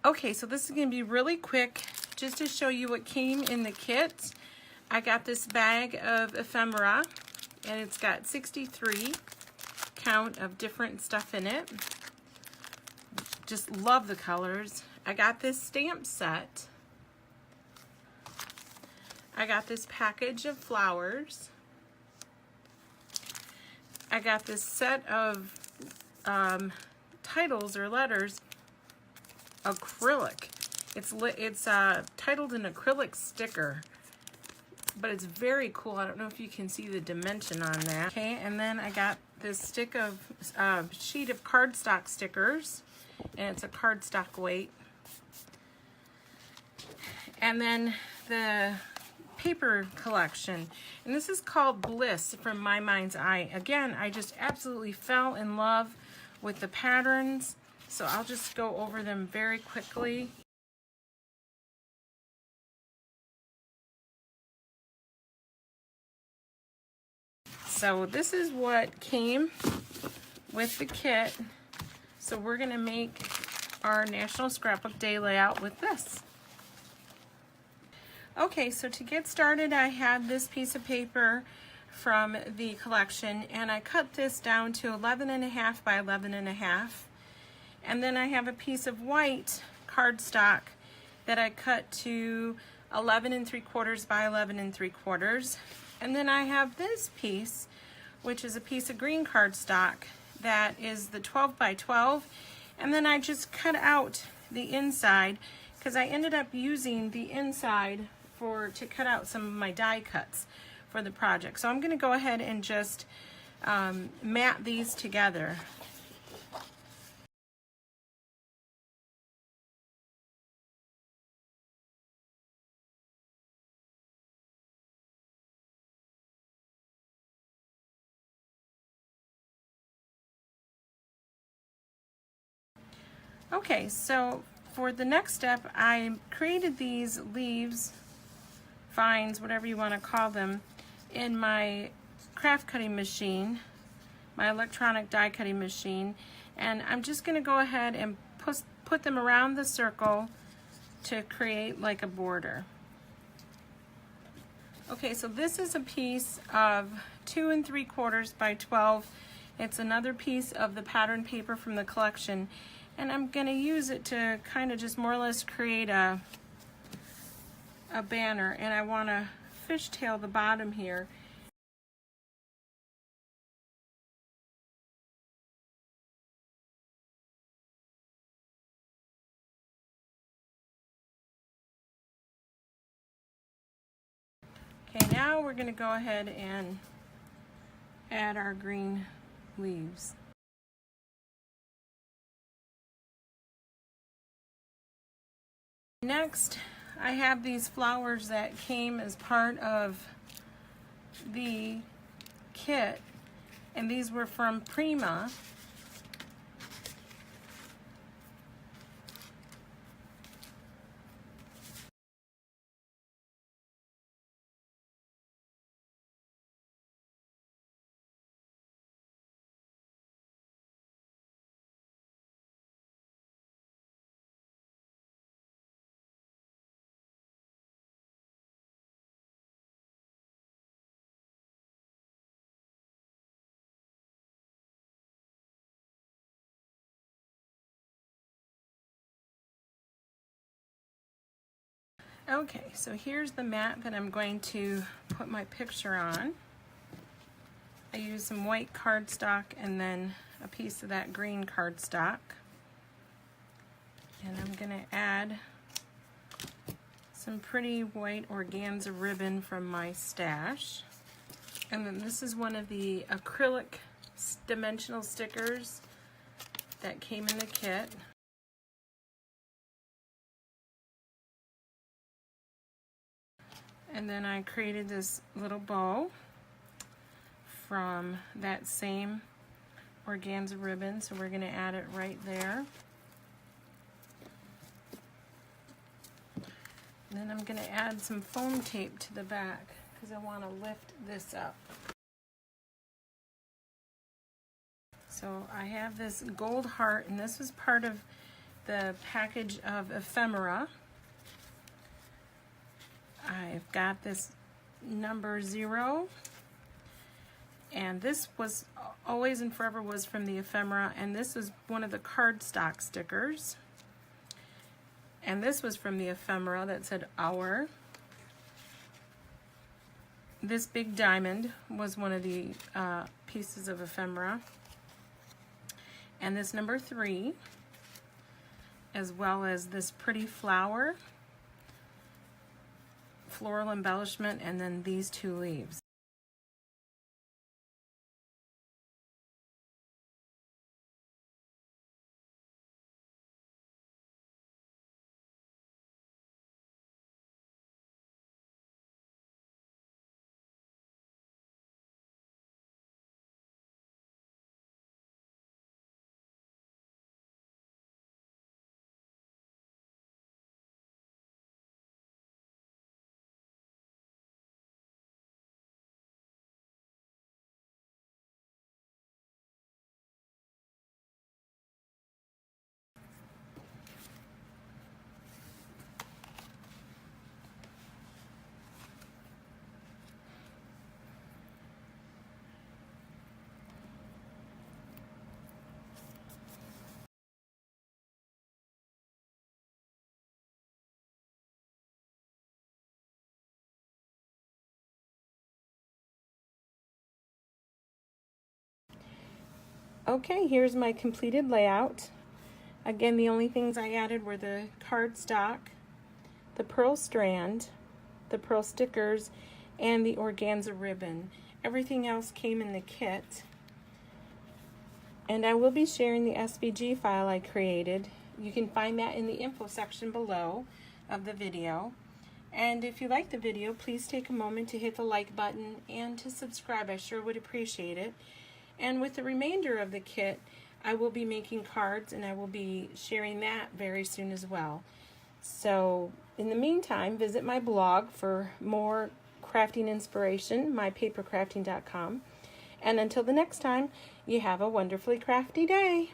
Okay, so this is going to be really quick just to show you what came in the kit. I got this bag of ephemera, and it's got 63 count of different stuff in it. Just love the colors. I got this stamp set. I got this package of flowers. I got this set of titles or letters, acrylic. It's titled an acrylic sticker, but it's very cool. I don't know if you can see the dimension on that. Okay, and then I got this sheet of cardstock stickers, and it's a cardstock weight. And then the paper collection, and this is called Bliss from My Mind's Eye. Again, I just absolutely fell in love with the patterns, so I'll just go over them very quickly. So this is what came with the kit. So we're gonna make our National Scrapbook Day layout with this. Okay, so to get started, I have this piece of paper from the collection, and I cut this down to 11.5 by 11.5. And then I have a piece of white cardstock that I cut to 11.75 by 11.75. And then I have this piece, which is a piece of green cardstock that is the 12 by 12. And then I just cut out the inside because I ended up using the inside to cut out some of my die cuts for the project. So I'm going to go ahead and just mat these together. Okay, so for the next step, I created these leaves, vines, whatever you want to call them, in my craft cutting machine, my electronic die cutting machine, and I'm just going to go ahead and put them around the circle to create like a border. Okay, so this is a piece of 2 3/4 by 12. It's another piece of the pattern paper from the collection, and I'm going to use it to kind of just more or less create a banner, and I want to fishtail the bottom here. Okay, now we're going to go ahead and add our green leaves. Next, I have these flowers that came as part of the kit, and these were from Prima. Okay, so here's the mat that I'm going to put my picture on. I used some white cardstock and then a piece of that green cardstock. And I'm going to add some pretty white organza ribbon from my stash. And then this is one of the acrylic dimensional stickers that came in the kit. And then I created this little bow from that same organza ribbon, so we're going to add it right there. And then I'm going to add some foam tape to the back because I want to lift this up. So I have this gold heart, and this was part of the package of ephemera. I've got this number 0, and this was Always and Forever was from the ephemera, and this is one of the cardstock stickers. And this was from the ephemera that said Our. This big diamond was one of the pieces of ephemera. And this number 3, as well as this pretty flower, floral embellishment, and then these 2 leaves. Okay, here's my completed layout. Again, the only things I added were the cardstock, the pearl strand, the pearl stickers, and the organza ribbon. Everything else came in the kit. And I will be sharing the SVG file I created. You can find that in the info section below of the video. And if you like the video, please take a moment to hit the like button and to subscribe. I sure would appreciate it. And with the remainder of the kit, I will be making cards, and I will be sharing that very soon as well. So in the meantime, visit my blog for more crafting inspiration, mypapercrafting.com. And until the next time, you have a wonderfully crafty day.